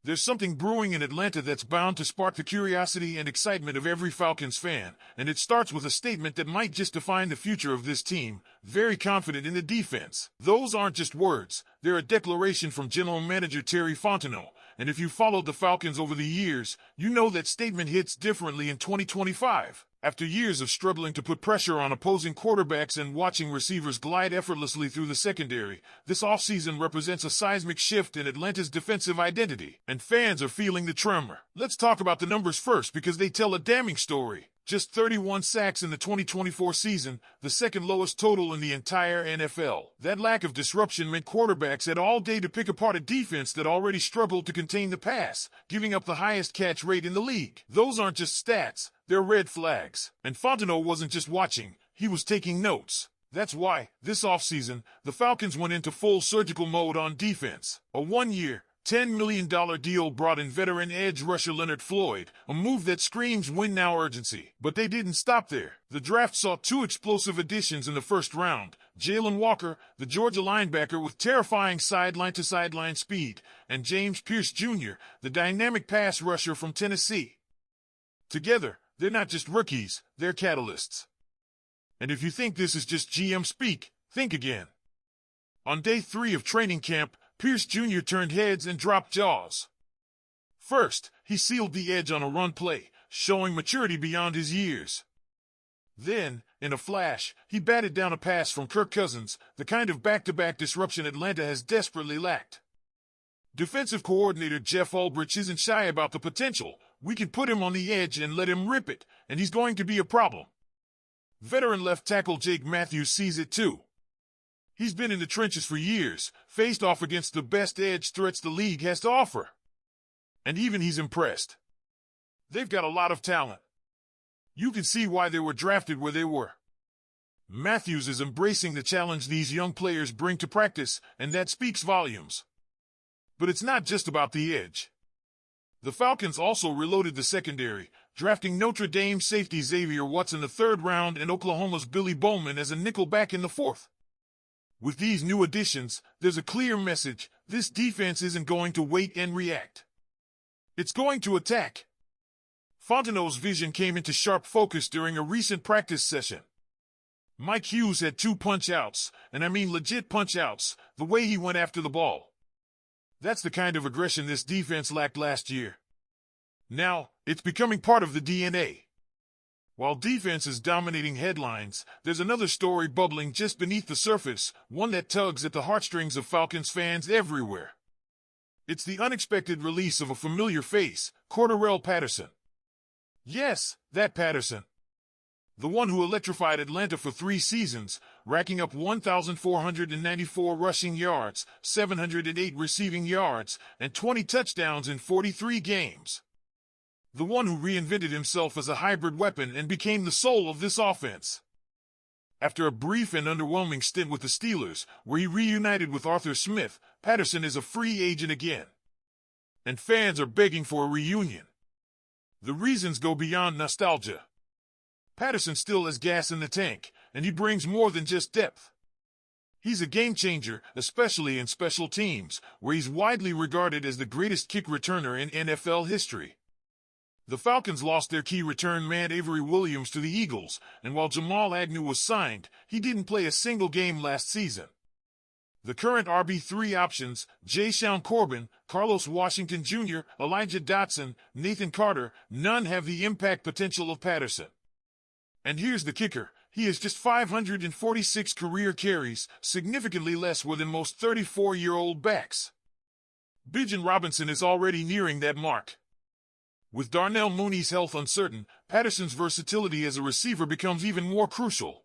There's something brewing in Atlanta that's bound to spark the curiosity and excitement of every Falcons fan, and it starts with a statement that might just define the future of this team: very confident in the defense. Those aren't just words, they're a declaration from General Manager Terry Fontenot, and if you've followed the Falcons over the years, you know that statement hits differently in 2025. After years of struggling to put pressure on opposing quarterbacks and watching receivers glide effortlessly through the secondary, this offseason represents a seismic shift in Atlanta's defensive identity, and fans are feeling the tremor. Let's talk about the numbers first because they tell a damning story. Just 31 sacks in the 2024 season, the second lowest total in the entire NFL. That lack of disruption meant quarterbacks had all day to pick apart a defense that already struggled to contain the pass, giving up the highest catch rate in the league. Those aren't just stats, they're red flags. And Fontenot wasn't just watching, he was taking notes. That's why, this offseason, the Falcons went into full surgical mode on defense. A one-year, $10 million deal brought in veteran edge rusher Leonard Floyd, a move that screams win-now urgency. But they didn't stop there. The draft saw two explosive additions in the first round: Jalen Walker, the Georgia linebacker with terrifying sideline-to-sideline speed, and James Pierce Jr., the dynamic pass rusher from Tennessee. Together, they're not just rookies, they're catalysts. And if you think this is just GM speak, think again. On day 3 of training camp, Pierce Jr. turned heads and dropped jaws. First, he sealed the edge on a run play, showing maturity beyond his years. Then, in a flash, he batted down a pass from Kirk Cousins, the kind of back-to-back disruption Atlanta has desperately lacked. Defensive coordinator Jeff Ulbrich isn't shy about the potential. We can put him on the edge and let him rip it, and he's going to be a problem. Veteran left tackle Jake Matthews sees it too. He's been in the trenches for years, faced off against the best edge threats the league has to offer. And even he's impressed. They've got a lot of talent. You can see why they were drafted where they were. Matthews is embracing the challenge these young players bring to practice, and that speaks volumes. But it's not just about the edge. The Falcons also reloaded the secondary, drafting Notre Dame safety Xavier Watts in the 3rd round and Oklahoma's Billy Bowman as a nickelback in the 4th. With these new additions, there's a clear message: this defense isn't going to wait and react. It's going to attack. Fontenot's vision came into sharp focus during a recent practice session. Mike Hughes had 2 punch-outs, and I mean legit punch-outs, the way he went after the ball. That's the kind of aggression this defense lacked last year. Now, it's becoming part of the DNA. While defense is dominating headlines, there's another story bubbling just beneath the surface, one that tugs at the heartstrings of Falcons fans everywhere. It's the unexpected release of a familiar face, Cordarrelle Patterson. Yes, that Patterson. The one who electrified Atlanta for 3 seasons, racking up 1,494 rushing yards, 708 receiving yards, and 20 touchdowns in 43 games. The one who reinvented himself as a hybrid weapon and became the soul of this offense. After a brief and underwhelming stint with the Steelers, where he reunited with Arthur Smith, Patterson is a free agent again. And fans are begging for a reunion. The reasons go beyond nostalgia. Patterson still has gas in the tank, and he brings more than just depth. He's a game changer, especially in special teams, where he's widely regarded as the greatest kick returner in NFL history. The Falcons lost their key return man Avery Williams to the Eagles, and while Jamal Agnew was signed, he didn't play a single game last season. The current RB3 options, Ja'Shawn Corbin, Carlos Washington Jr., Elijah Dotson, Nathan Carter, none have the impact potential of Patterson. And here's the kicker: he has just 546 career carries, significantly less than most 34-year-old backs. Bijan Robinson is already nearing that mark. With Darnell Mooney's health uncertain, Patterson's versatility as a receiver becomes even more crucial.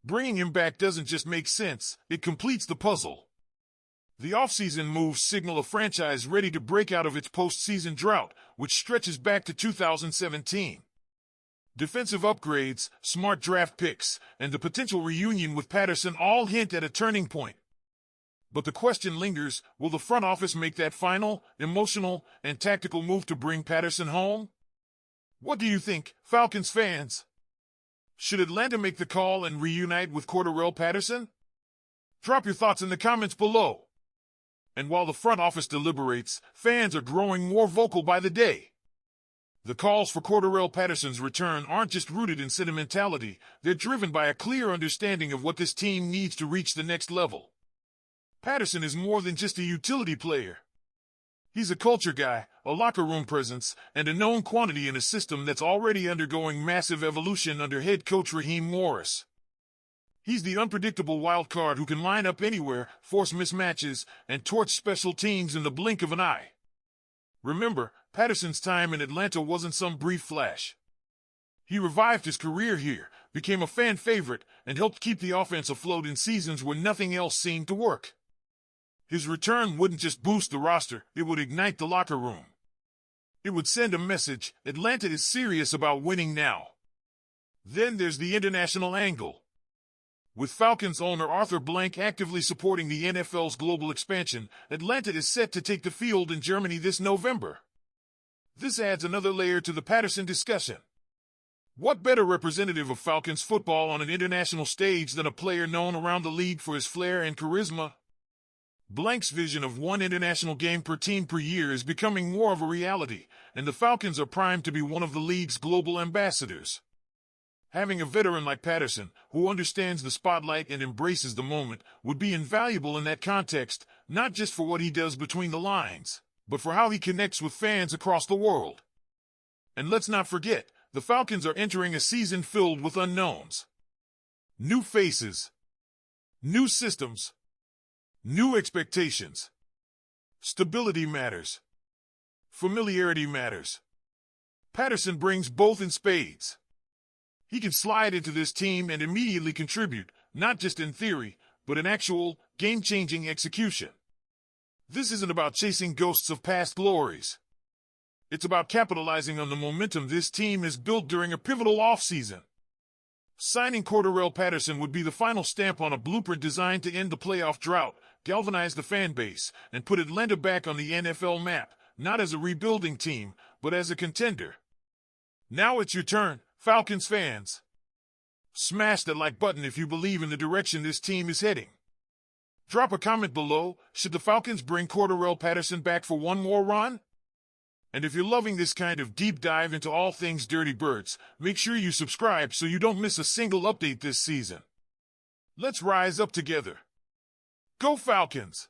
Bringing him back doesn't just make sense, it completes the puzzle. The offseason moves signal a franchise ready to break out of its postseason drought, which stretches back to 2017. Defensive upgrades, smart draft picks, and the potential reunion with Patterson all hint at a turning point. But the question lingers: will the front office make that final, emotional, and tactical move to bring Patterson home? What do you think, Falcons fans? Should Atlanta make the call and reunite with Cordarrelle Patterson? Drop your thoughts in the comments below. And while the front office deliberates, fans are growing more vocal by the day. The calls for Cordarrelle Patterson's return aren't just rooted in sentimentality, they're driven by a clear understanding of what this team needs to reach the next level. Patterson is more than just a utility player. He's a culture guy, a locker room presence, and a known quantity in a system that's already undergoing massive evolution under head coach Raheem Morris. He's the unpredictable wild card who can line up anywhere, force mismatches, and torch special teams in the blink of an eye. Remember, Patterson's time in Atlanta wasn't some brief flash. He revived his career here, became a fan favorite, and helped keep the offense afloat in seasons where nothing else seemed to work. His return wouldn't just boost the roster, it would ignite the locker room. It would send a message: Atlanta is serious about winning now. Then there's the international angle. With Falcons owner Arthur Blank actively supporting the NFL's global expansion, Atlanta is set to take the field in Germany this November. This adds another layer to the Patterson discussion. What better representative of Falcons football on an international stage than a player known around the league for his flair and charisma? Blank's vision of one international game per team per year is becoming more of a reality, and the Falcons are primed to be one of the league's global ambassadors. Having a veteran like Patterson, who understands the spotlight and embraces the moment, would be invaluable in that context, not just for what he does between the lines, but for how he connects with fans across the world. And let's not forget, the Falcons are entering a season filled with unknowns. New faces, new systems, new expectations. Stability matters. Familiarity matters. Patterson brings both in spades. He can slide into this team and immediately contribute, not just in theory, but in actual, game-changing execution. This isn't about chasing ghosts of past glories. It's about capitalizing on the momentum this team has built during a pivotal offseason. Signing Cordarrelle Patterson would be the final stamp on a blueprint designed to end the playoff drought, galvanize the fan base, and put Atlanta back on the NFL map, not as a rebuilding team, but as a contender. Now it's your turn, Falcons fans. Smash that like button if you believe in the direction this team is heading. Drop a comment below. Should the Falcons bring Cordarrelle Patterson back for one more run? And if you're loving this kind of deep dive into all things Dirty Birds, make sure you subscribe so you don't miss a single update this season. Let's rise up together. Go Falcons!